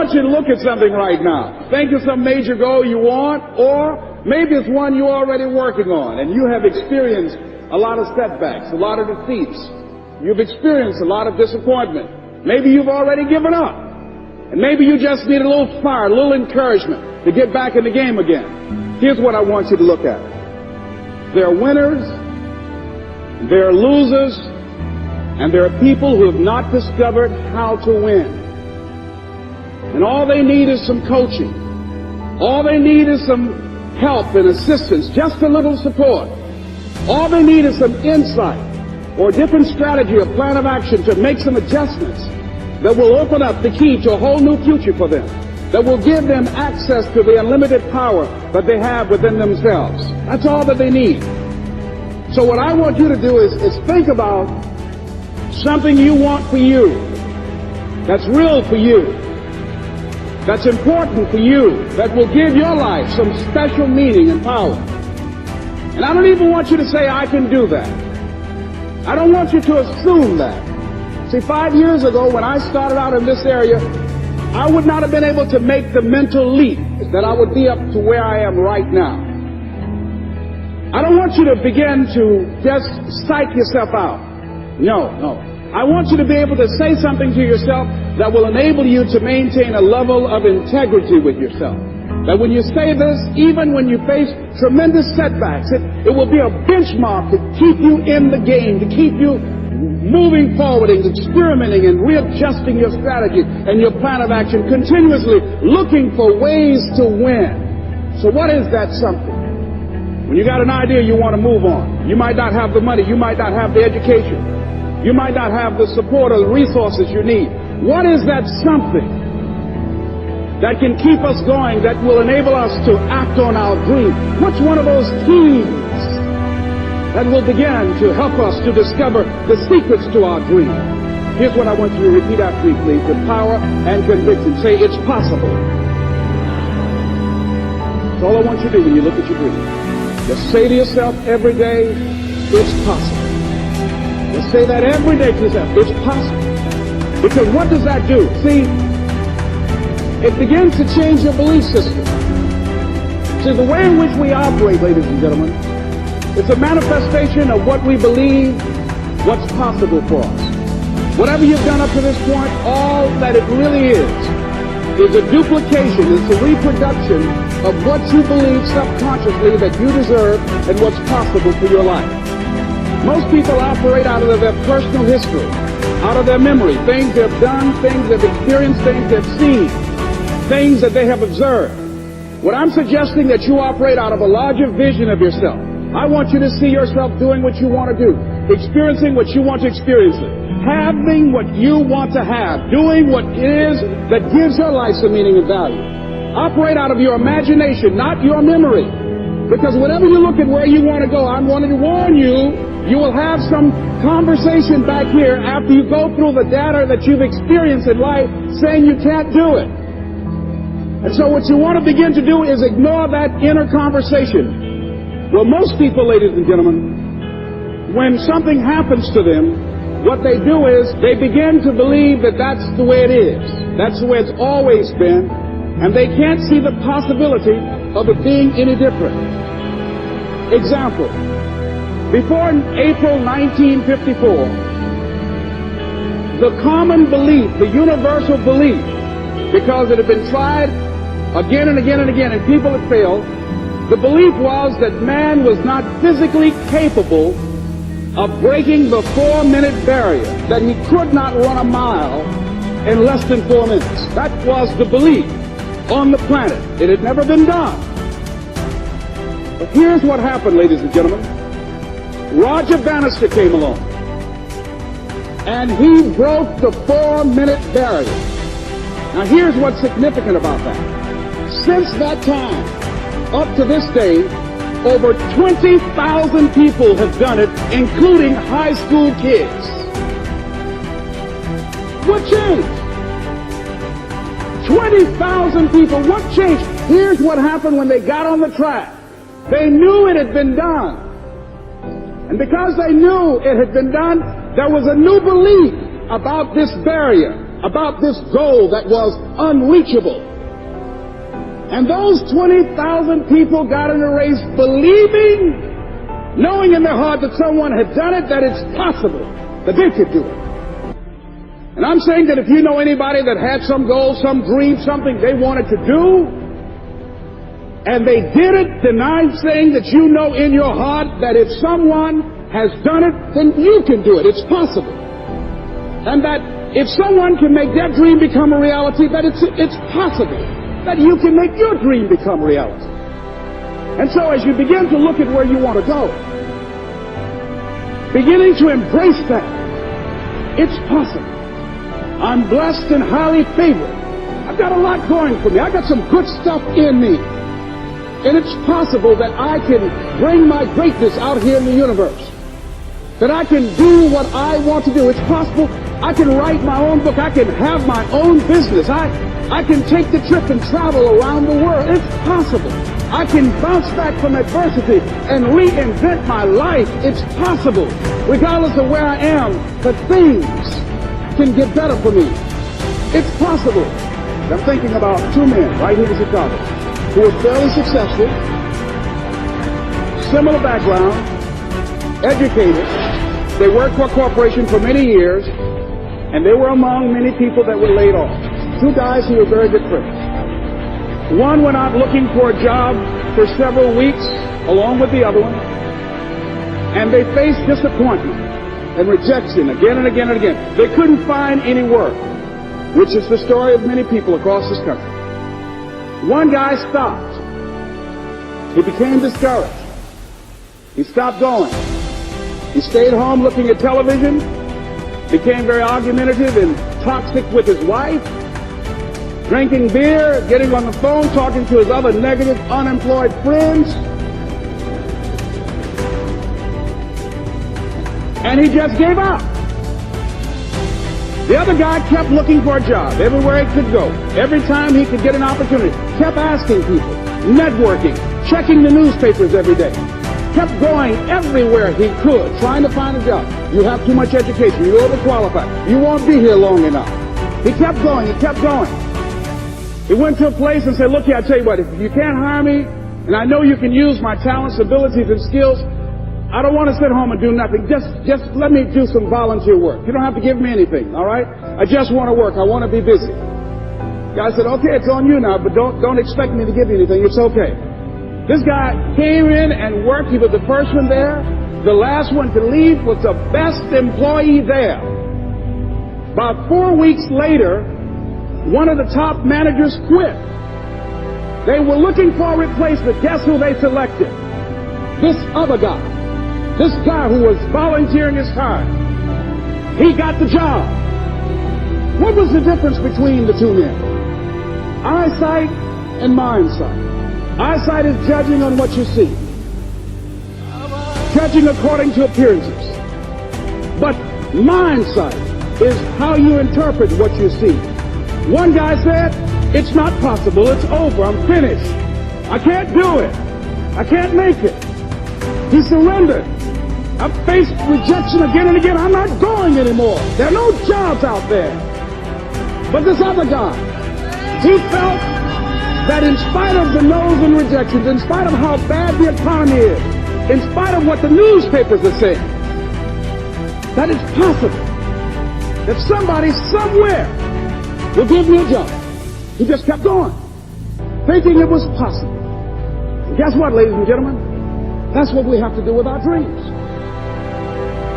want you to look at something right now. Think of some major goal you want, or maybe it's one you're already working on, and you have experienced a lot of setbacks, a lot of defeats. You've experienced a lot of disappointment. Maybe you've already given up. And maybe you just need a little fire, a little encouragement to get back in the game again. Here's what I want you to look at. There are winners, there are losers, and there are people who have not discovered how to win. And all they need is some coaching. All they need is some help and assistance, just a little support. All they need is some insight or a different strategy, a plan of action to make some adjustments that will open up the key to a whole new future for them, that will give them access to the unlimited power that they have within themselves. That's all that they need. So what I want you to do is think about something you want for you, that's real for you, that's important for you, that will give your life some special meaning and power. And I don't even want you to say, I can do that. I don't want you to assume that. See, 5 years ago, when I started out in this area, I would not have been able to make the mental leap that I would be up to where I am right now. I don't want you to begin to just psych yourself out. No. I want you to be able to say something to yourself that will enable you to maintain a level of integrity with yourself. That when you say this, even when you face tremendous setbacks, it will be a benchmark to keep you in the game, to keep you moving forward and experimenting and readjusting your strategy and your plan of action, continuously looking for ways to win. So what is that something? When you got an idea, you want to move on. You might not have the money. You might not have the education. You might not have the support or the resources you need. What is that something that can keep us going, that will enable us to act on our dream? What's one of those keys that will begin to help us to discover the secrets to our dream? Here's what I want you to repeat after me, please, with power and conviction. Say, it's possible. That's all I want you to do when you look at your dream. Just say to yourself every day, it's possible. Just say that every day to yourself, it's possible. Because what does that do? See, it begins to change your belief system. See, the way in which we operate, ladies and gentlemen, it's a manifestation of what we believe, what's possible for us. Whatever you've done up to this point, all that it really is a duplication, it's a reproduction of what you believe subconsciously that you deserve and what's possible for your life. Most people operate out of their personal history, out of their memory, things they've done, things they've experienced, things they've seen, things that they have observed. What I'm suggesting that you operate out of a larger vision of yourself. I want you to see yourself doing what you want to do, experiencing what you want to experience, having what you want to have, doing what it is that gives your life some meaning and value. Operate out of your imagination, not your memory. Because whenever you look at where you want to go, I'm wanting to warn you, you will have some conversation back here after you go through the data that you've experienced in life saying you can't do it. And so what you want to begin to do is ignore that inner conversation. Well, most people, ladies and gentlemen, when something happens to them, what they do is they begin to believe that that's the way it is. That's the way it's always been. And they can't see the possibility of it being any different. Example. Before April 1954, the common belief, the universal belief, because it had been tried again and again and again and people had failed, the belief was that man was not physically capable of breaking the 4-minute barrier, that he could not run a mile in less than 4 minutes. That was the belief on the planet. It had never been done. But here's what happened, ladies and gentlemen. Roger Bannister came along, and he broke the 4-minute barrier. Now here's what's significant about that. Since that time, up to this day, over 20,000 people have done it, including high school kids. What changed? 20,000 people. What changed? Here's what happened when they got on the track. They knew it had been done. And because they knew it had been done, there was a new belief about this barrier. about this goal that was unreachable. And those 20,000 people got in a race believing, knowing in their heart that someone had done it, that it's possible, that they could do it. And I'm saying that if you know anybody that had some goal, some dream, something they wanted to do, and they did it, then I'm saying that you know in your heart that if someone has done it, then you can do it. It's possible. And that if someone can make their dream become a reality, that it's possible that you can make your dream become reality. And so as you begin to look at where you want to go, beginning to embrace that, it's possible. I'm blessed and highly favored. I've got a lot going for me. I've got some good stuff in me. And it's possible that I can bring my greatness out here in the universe. That I can do what I want to do. It's possible I can write my own book. I can have my own business. I can take the trip and travel around the world. It's possible. I can bounce back from adversity and reinvent my life. It's possible. Regardless of where I am, that things can get better for me. It's possible. I'm thinking about two men right here in Chicago who were fairly successful, similar background, educated. They worked for a corporation for many years, and they were among many people that were laid off. Two guys who were very good friends. One went out looking for a job for several weeks along with the other one, and they faced disappointment and rejection again and again and again. They couldn't find any work, which is the story of many people across this country. One guy stopped. He became discouraged. He stopped going. He stayed home looking at television, became very argumentative and toxic with his wife, drinking beer, getting on the phone, talking to his other negative, unemployed friends. And he just gave up. The other guy kept looking for a job everywhere he could go. Every time he could get an opportunity, kept asking people, networking, checking the newspapers every day. Kept going everywhere he could, trying to find a job. You have too much education. You're overqualified. You won't be here long enough. He kept going. He kept going. He went to a place and said, look here, I tell you what, if you can't hire me, and I know you can use my talents, abilities, and skills, I don't want to sit home and do nothing. Just let me do some volunteer work. You don't have to give me anything, all right? I just want to work. I want to be busy. The guy said, okay, it's on you now, but don't expect me to give you anything. It's okay. This guy came in and worked. He was the first one there. The last one to leave was the best employee there. About 4 weeks later, one of the top managers quit. They were looking for a replacement. Guess who they selected? This other guy. This guy who was volunteering his time. He got the job. What was the difference between the two men? Eyesight and mindsight. Eyesight is judging on what you see. Judging according to appearances. But mindsight is how you interpret what you see. One guy said, it's not possible, it's over, I'm finished. I can't do it. I can't make it. He surrendered. I've faced rejection again and again. I'm not going anymore. There are no jobs out there. But this other guy, he felt that in spite of the no's and rejections, in spite of how bad the economy is, in spite of what the newspapers are saying, that it's possible that somebody somewhere will give me a job. He just kept going, thinking it was possible. And guess what, ladies and gentlemen? That's what we have to do with our dreams.